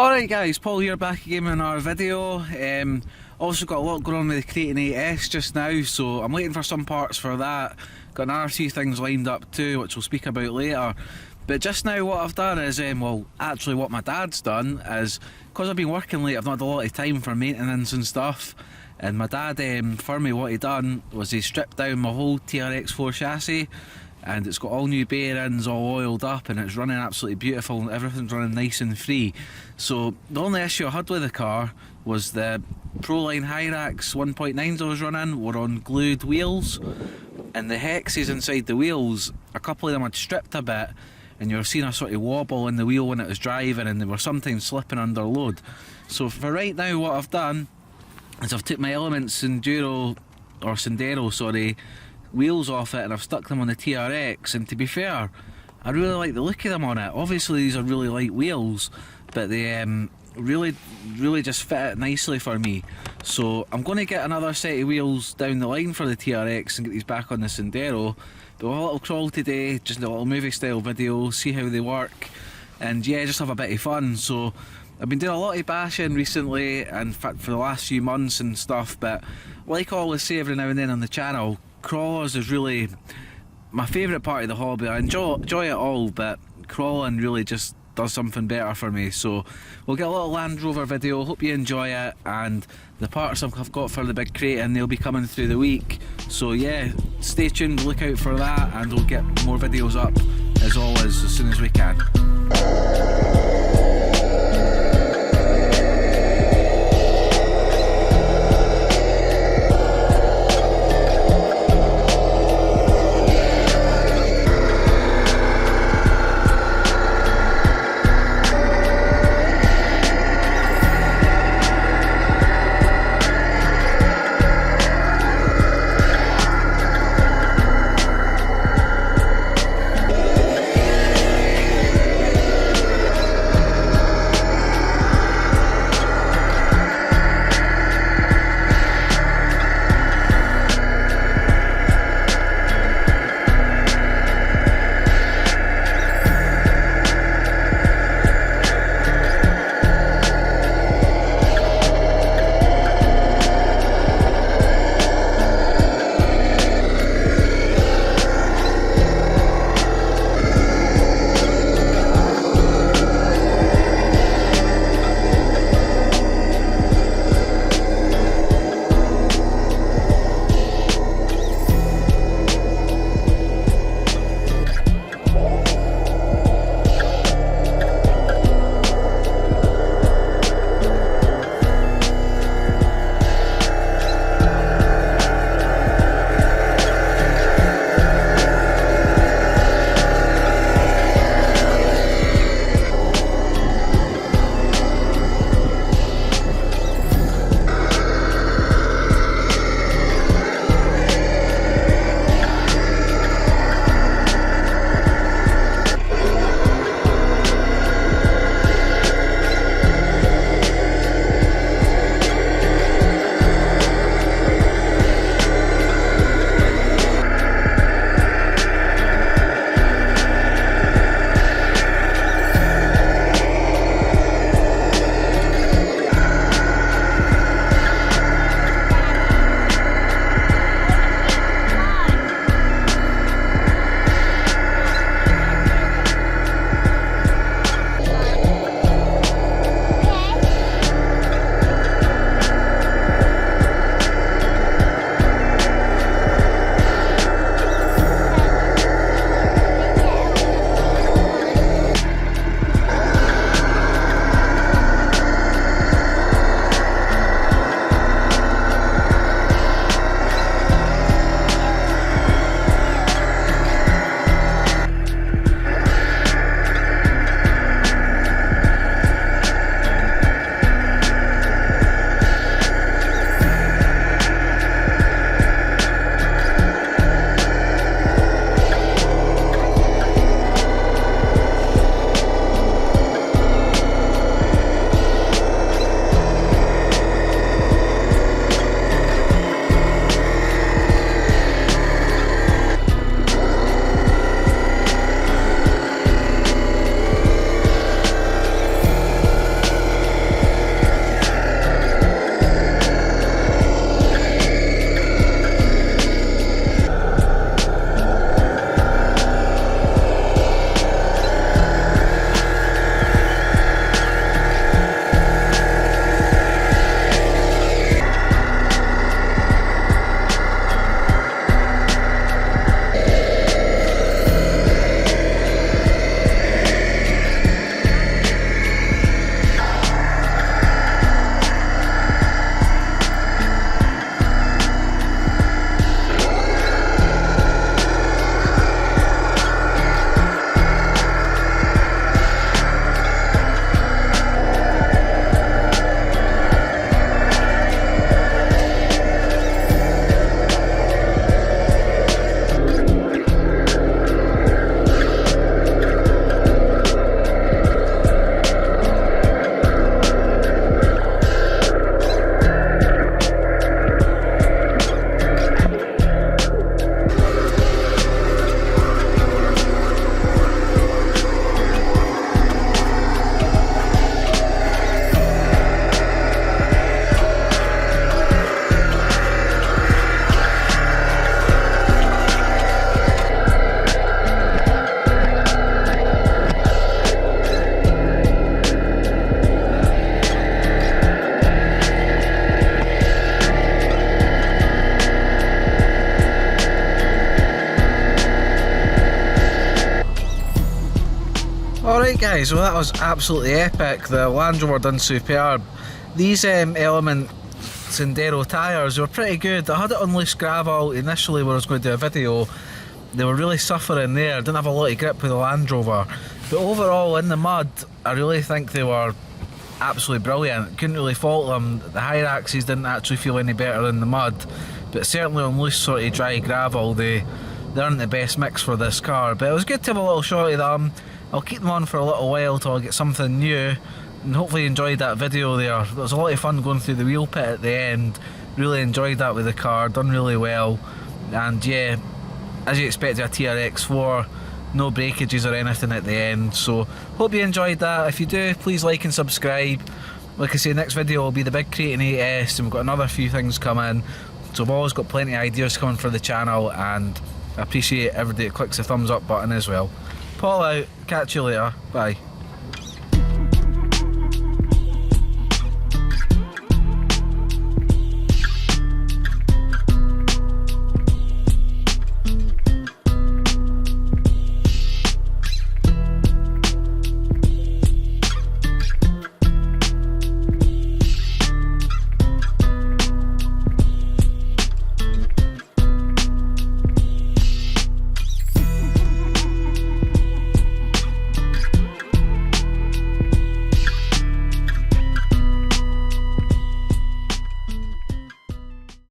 Alright guys, Paul here, back again with another video. Also got a lot going on with the Kraton 8S just now, so I'm waiting for some parts for that. Got another few things lined up too, which we'll speak about later. But just now what I've done is, actually what my dad's done is, because I've been working late, I've not had a lot of time for maintenance and stuff. And my dad, for me, what he done was he stripped down my whole TRX4 chassis. And it's got all new bearings, all oiled up, and it's running absolutely beautiful, and everything's running nice and free. So the only issue I had with the car was the proline hyrax 1.9s I was running were on glued wheels, and the hexes inside the wheels, a couple of them had stripped a bit, and you were seeing a sort of wobble in the wheel when it was driving, and there were sometimes slipping under load. So for right now, what I've done is I've took my Elements Sendero wheels off it, and I've stuck them on the TRX. And to be fair, I really like the look of them on it. Obviously these are really light wheels, but they really just fit it nicely for me. So I'm going to get another set of wheels down the line for the TRX and get these back on the Sendero. Do a little crawl today, just a little movie style video, see how they work, and yeah, just have a bit of fun. So I've been doing a lot of bashing recently, and in fact for the last few months and stuff, but like I always say every now and then on the channel, crawlers is really my favourite part of the hobby. I enjoy it all, but crawling really just does something better for me. So we'll get a little Land Rover video, hope you enjoy it, and the parts I've got for the big Kraton, they'll be coming through the week. So yeah, stay tuned, look out for that, and we'll get more videos up as always as soon as we can. Alright guys, well that was absolutely epic. The Land Rover done superb. These Element Sendero tyres were pretty good. I had it on loose gravel initially when I was going to do a video. They were really suffering there, didn't have a lot of grip with the Land Rover. But overall in the mud, I really think they were absolutely brilliant. Couldn't really fault them. The hyraxes didn't actually feel any better in the mud. But certainly on loose sort of dry gravel, they aren't the best mix for this car. But it was good to have a little shot of them. I'll keep them on for a little while till I get something new, and hopefully you enjoyed that video there. It was a lot of fun going through the wheel pit at the end. Really enjoyed that with the car, done really well. And yeah, as you expect with a TRX4, no breakages or anything at the end. So hope you enjoyed that. If you do, please like and subscribe. Like I say, next video will be the big Kraton 8S, and we've got another few things coming. So I've always got plenty of ideas coming for the channel, and I appreciate everybody that clicks the thumbs up button as well. Paul out, catch you later, bye.